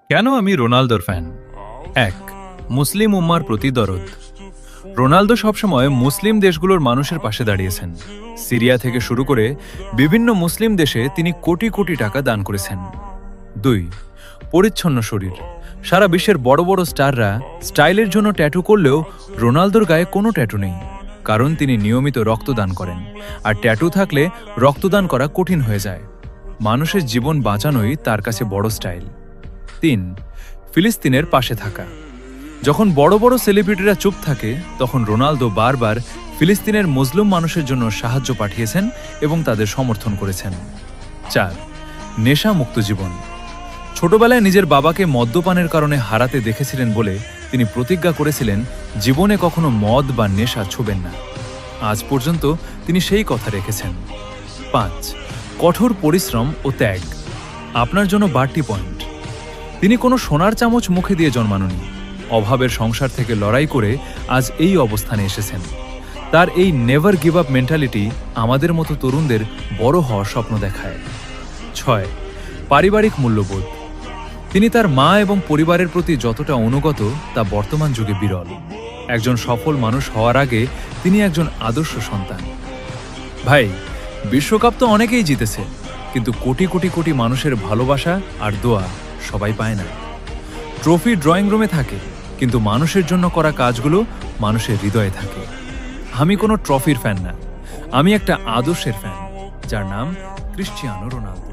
কেন আমি রোনালদোর ফ্যান? এক, মুসলিম উম্মার প্রতি দরদ। রোনালদো সবসময় মুসলিম দেশগুলোর মানুষের পাশে দাঁড়িয়েছেন। সিরিয়া থেকে শুরু করে বিভিন্ন মুসলিম দেশে তিনি কোটি কোটি টাকা দান করেছেন। ২, পরিচ্ছন্ন শরীর। সারা বিশ্বের বড় বড় স্টাররা স্টাইলের জন্য ট্যাটু করলেও রোনালদোর গায়ে কোনো ট্যাটু নেই, কারণ তিনি নিয়মিত রক্তদান করেন, আর ট্যাটু থাকলে রক্তদান করা কঠিন হয়ে যায়। মানুষের জীবন বাঁচানোই তার কাছে বড় স্টাইল। ৩, ফিলিস্তিনের পাশে থাকা। যখন বড় বড় সেলিব্রিটিরা চুপ থাকে, তখন রোনালদো বারবার ফিলিস্তিনের মজলুম মানুষের জন্য সাহায্য পাঠিয়েছেন এবং তাদের সমর্থন করেছেন। ৪, নেশামুক্ত জীবন। ছোটবেলায় নিজের বাবাকে মদ্যপানের কারণে হারাতে দেখেছিলেন বলে তিনি প্রতিজ্ঞা করেছিলেন জীবনে কখনো মদ বা নেশা ছুবেন না। আজ পর্যন্ত তিনি সেই কথা রেখেছেন। ৫, কঠোর পরিশ্রম ও ত্যাগ। আপনার জন্য বাড়তি পয়েন্ট। তিনি কোনো সোনার চামচ মুখে দিয়ে জন্মাননি। অভাবের সংসার থেকে লড়াই করে আজ এই অবস্থানে এসেছেন। তার এই নেভার গিভ আপ মেন্টালিটি আমাদের মতো তরুণদের বড় হওয়ার স্বপ্ন দেখায়। ৬, পারিবারিক মূল্যবোধ। তিনি তার মা এবং পরিবারের প্রতি যতটা অনুগত, তা বর্তমান যুগে বিরল। একজন সফল মানুষ হওয়ার আগে তিনি একজন আদর্শ সন্তান। ভাই, বিশ্বকাপ তো অনেকেই জিতেছে, কিন্তু কোটি কোটি কোটি মানুষের ভালোবাসা আর দোয়া সবাই পায় না। ট্রফি ড্রয়িং রুমে থাকে, কিন্তু মানুষের জন্য করা কাজগুলো মানুষের হৃদয়ে থাকে। আমি কোনো ট্রফির ফ্যান না, আমি একটা আদর্শের ফ্যান, যার নাম ক্রিশ্চিয়ানো রোনালদো।